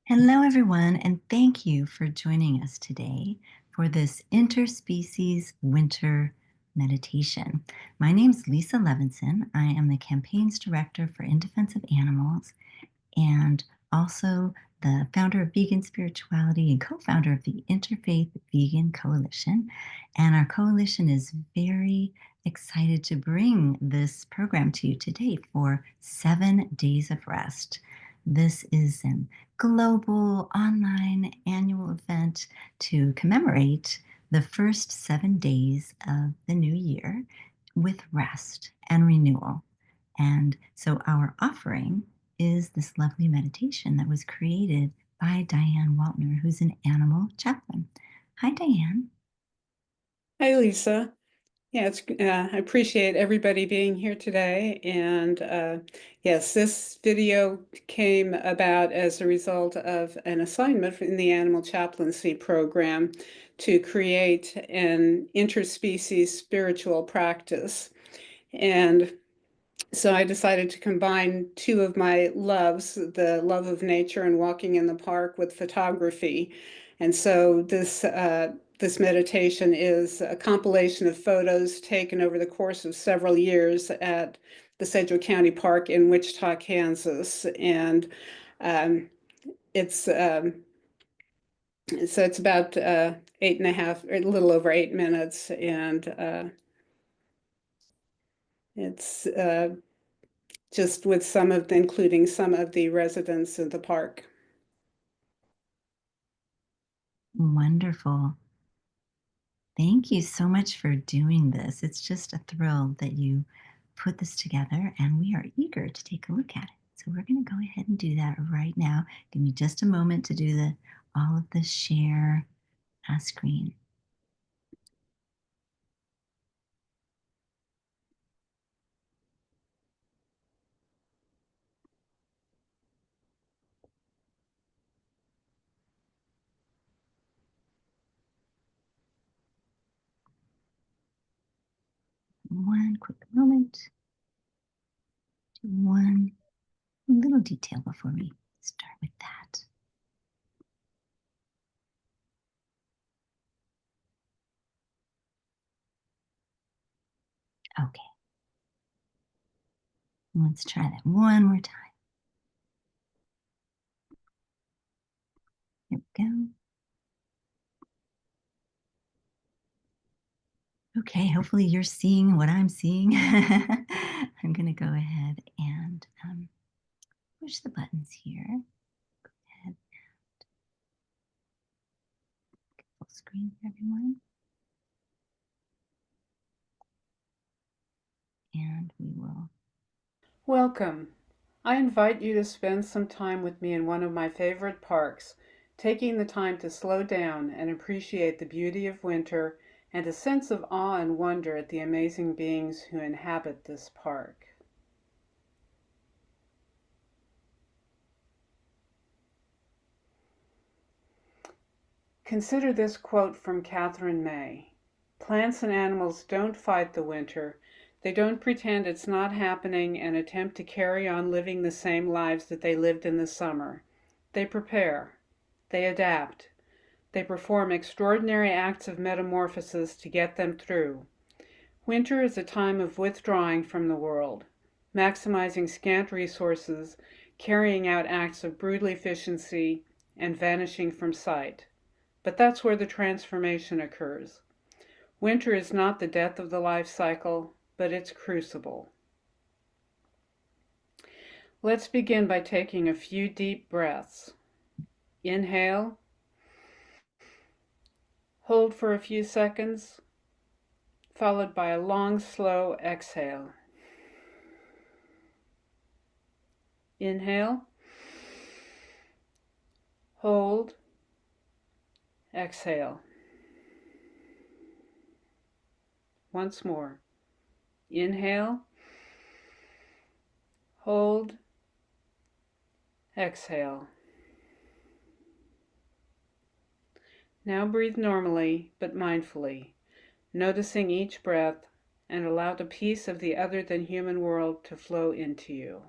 Hello, everyone, and thank you for joining us today for this Interspecies Winter Meditation. My name is Lisa Levinson. I am the Campaigns Director for In Defense of Animals and also the founder of Vegan Spirituality and co-founder of the Interfaith Vegan Coalition. And our coalition is very excited to bring this program to you today for 7 days of rest. This is an global online annual event to commemorate the first 7 days of the new year with rest and renewal. And so our offering is this lovely meditation that was created by Dianne Waltner, who's an animal chaplain. Hi, Dianne. Hi, Lisa. Yeah, I appreciate everybody being here today. And yes, this video came about as a result of an assignment in the animal chaplaincy program to create an interspecies spiritual practice. And so I decided to combine two of my loves, the love of nature and walking in the park, with photography. And so this meditation is a compilation of photos taken over the course of several years at the Sedgwick County Park in Wichita, Kansas. And um, it's so it's about 8.5, or a little over 8 minutes, and it's just with including some of the residents of the park. Wonderful. Thank you so much for doing this. It's just a thrill that you put this together, and we are eager to take a look at it. So we're going to go ahead and do that right now. Give me just a moment to do all of the share screen. One quick moment. One little detail before we start with that. Okay. Let's try that one more time. Here we go. Okay, hopefully you're seeing what I'm seeing. I'm going to go ahead and push the buttons here. Go ahead and get full screen for everyone. And we will. Welcome. I invite you to spend some time with me in one of my favorite parks, taking the time to slow down and appreciate the beauty of winter and a sense of awe and wonder at the amazing beings who inhabit this park. Consider this quote from Catherine May. Plants and animals don't fight the winter. They don't pretend it's not happening and attempt to carry on living the same lives that they lived in the summer. They prepare. They adapt. They perform extraordinary acts of metamorphosis to get them through. Winter is a time of withdrawing from the world, maximizing scant resources, carrying out acts of brutal efficiency, and vanishing from sight. But that's where the transformation occurs. Winter is not the death of the life cycle, but its crucible. Let's begin by taking a few deep breaths. Inhale. Hold for a few seconds, followed by a long, slow exhale. Inhale. Hold. Exhale. Once more. Inhale. Hold. Exhale. Now breathe normally but mindfully, noticing each breath, and allow the peace of the other than human world to flow into you.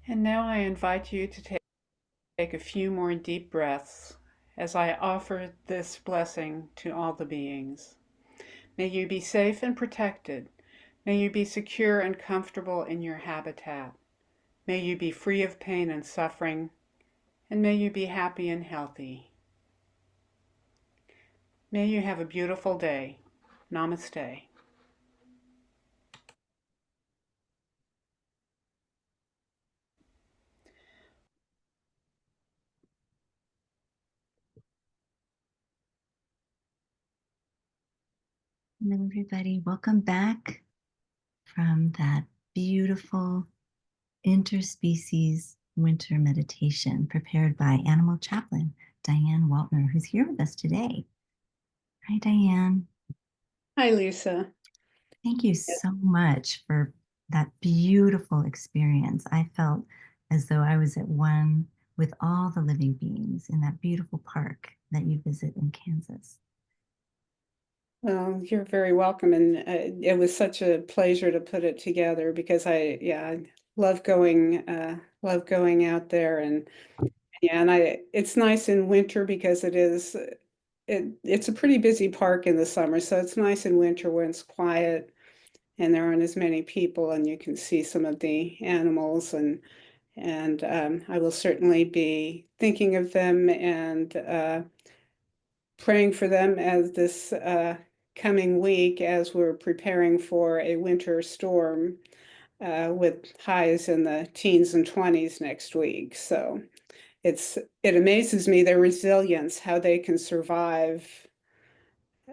And now I invite you to take a few more deep breaths as I offer this blessing to all the beings. May you be safe and protected. May you be secure and comfortable in your habitat. May you be free of pain and suffering, and may you be happy and healthy. May you have a beautiful day. Namaste. Hello, everybody. Welcome back from that beautiful interspecies winter meditation prepared by animal chaplain Dianne Waltner, who's here with us today. Hi, Dianne. Hi, Lisa. Thank you so much for that beautiful experience. I felt as though I was at one with all the living beings in that beautiful park that you visit in Kansas. Well, you're very welcome, and it was such a pleasure to put it together because I love going out there, and yeah, and it's nice in winter because it's a pretty busy park in the summer, so it's nice in winter when it's quiet and there aren't as many people, and you can see some of the animals, and I will certainly be thinking of them and praying for them as this coming week as we're preparing for a winter storm with highs in the teens and 20s next week. So it amazes me their resilience, how they can survive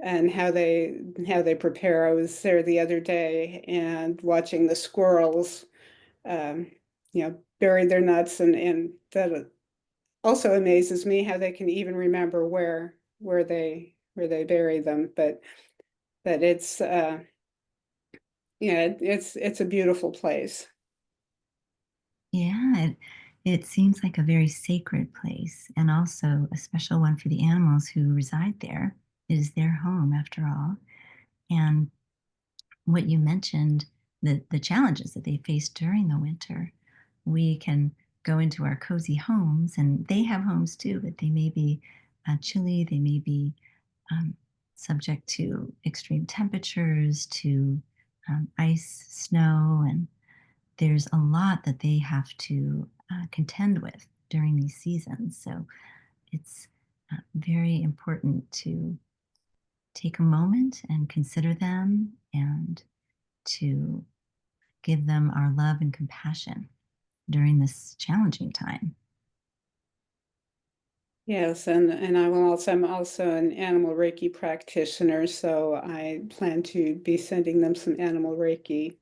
and how they prepare. I was there the other day and watching the squirrels, um, bury their nuts, and that also amazes me how they can even remember where they bury them. But it's it's a beautiful place. Yeah, it seems like a very sacred place and also a special one for the animals who reside there. It is their home after all. And what you mentioned, the challenges that they face during the winter, we can go into our cozy homes, and they have homes too, but they may be chilly, they may be um, subject to extreme temperatures, to ice, snow, and there's a lot that they have to contend with during these seasons. So it's very important to take a moment and consider them and to give them our love and compassion during this challenging time. Yes, and I'm also an animal Reiki practitioner, so I plan to be sending them some animal Reiki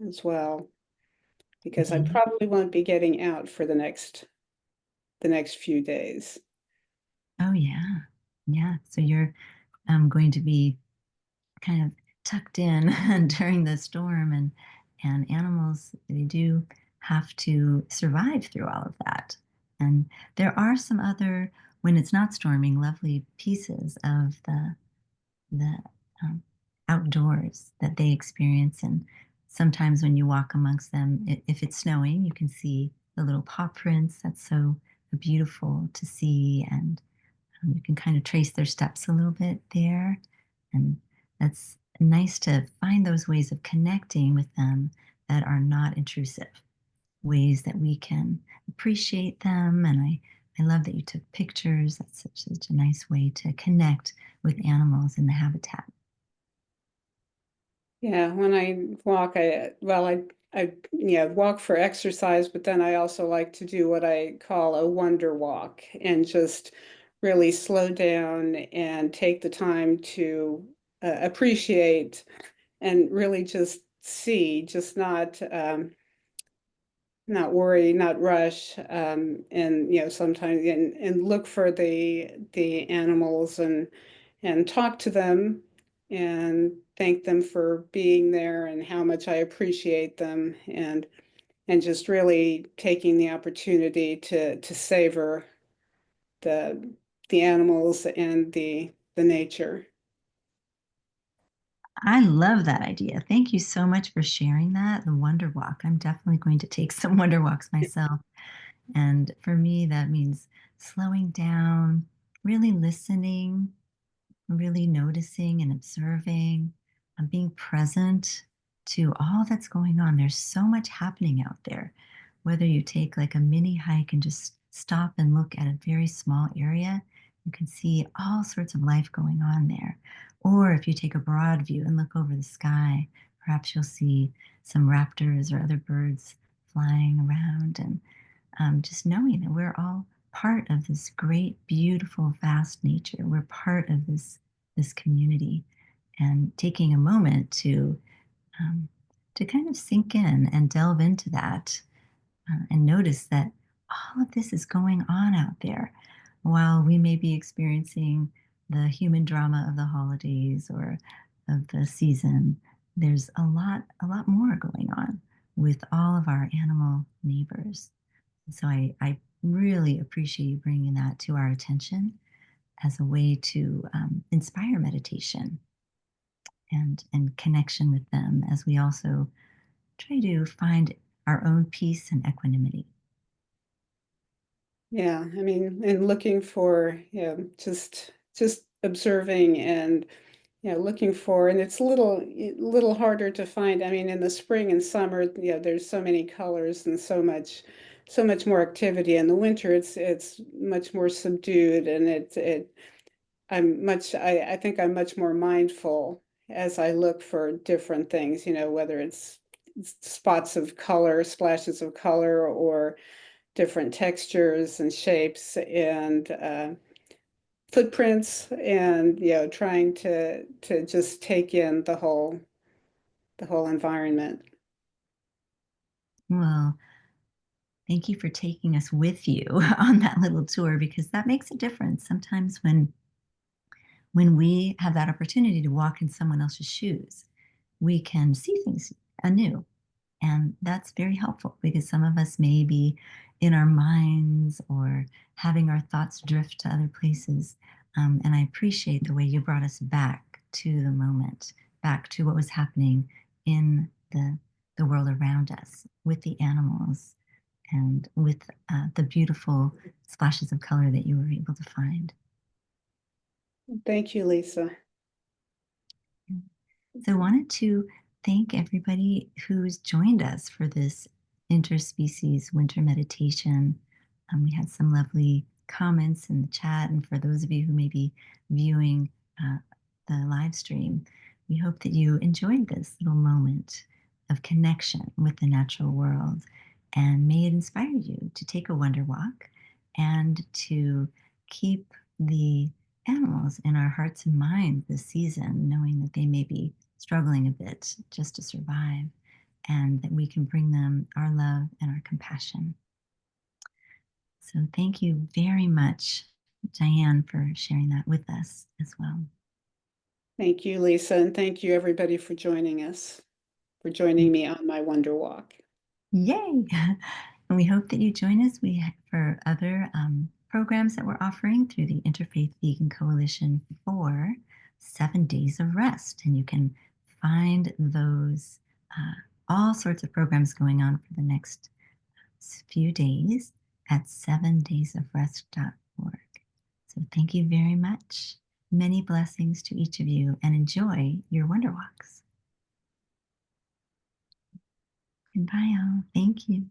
as well, because I Mhm. probably won't be getting out for the next few days. Oh, yeah. Yeah. So you're going to be kind of tucked in during the storm, and animals, they do have to survive through all of that. And there are some other, when it's not storming, lovely pieces of the um, outdoors that they experience. And sometimes when you walk amongst them, if it's snowing, you can see the little paw prints. That's so beautiful to see. And you can kind of trace their steps a little bit there. And that's nice to find those ways of connecting with them that are not intrusive, ways that we can appreciate them. And I love that you took pictures. That's such a nice way to connect with animals in the habitat. Yeah, when I walk, I walk for exercise, but then I also like to do what I call a wonder walk and just really slow down and take the time to appreciate and really just see, just not worry, not rush, and sometimes and look for the animals and talk to them and thank them for being there and how much I appreciate them and just really taking the opportunity to savor the the animals and the nature. I love that idea. Thank you so much for sharing that. The Wonder Walk. I'm definitely going to take some Wonder Walks myself. And for me, that means slowing down, really listening, really noticing and observing, and being present to all that's going on. There's so much happening out there. Whether you take like a mini hike and just stop and look at a very small area, you can see all sorts of life going on there. Or if you take a broad view and look over the sky, perhaps you'll see some raptors or other birds flying around. And just knowing that we're all part of this great, beautiful, vast nature. We're part of this community, and taking a moment um, to kind of sink in and delve into that, and notice that all of this is going on out there, while we may be experiencing the human drama of the holidays or of the season. There's a lot more going on with all of our animal neighbors. So I really appreciate you bringing that to our attention as a way to inspire meditation and connection with them, as we also try to find our own peace and equanimity. Yeah, I mean, and looking for, just observing and looking for, and it's a little harder to find. I mean, in the spring and summer, there's so many colors and so much more activity. In the winter, it's much more subdued, and I think I'm much more mindful as I look for different things, whether it's spots of color, splashes of color, or different textures and shapes and footprints, and trying to just take in the whole environment. Well, thank you for taking us with you on that little tour, because that makes a difference. Sometimes when we have that opportunity to walk in someone else's shoes, we can see things anew. And that's very helpful, because some of us may be in our minds or having our thoughts drift to other places. And I appreciate the way you brought us back to the moment, back to what was happening in the world around us, with the animals and with the beautiful splashes of color that you were able to find. Thank you, Lisa. So I wanted to thank everybody who's joined us for this interspecies winter meditation. We had some lovely comments in the chat, and for those of you who may be viewing uh, the live stream, we hope that you enjoyed this little moment of connection with the natural world, and may it inspire you to take a wonder walk and to keep the animals in our hearts and minds this season, knowing that they may be struggling a bit just to survive, and that we can bring them our love and our compassion. So thank you very much, Dianne, for sharing that with us as well. Thank you, Lisa, and thank you everybody for joining us, for joining me on my Wonder Walk. Yay! And we hope that you join us for other programs that we're offering through the Interfaith Vegan Coalition for 7 days of rest. And you can find those, all sorts of programs going on for the next few days at 7daysofrest.org. So thank you very much. Many blessings to each of you, and enjoy your Wonder Walks. And bye all. Thank you.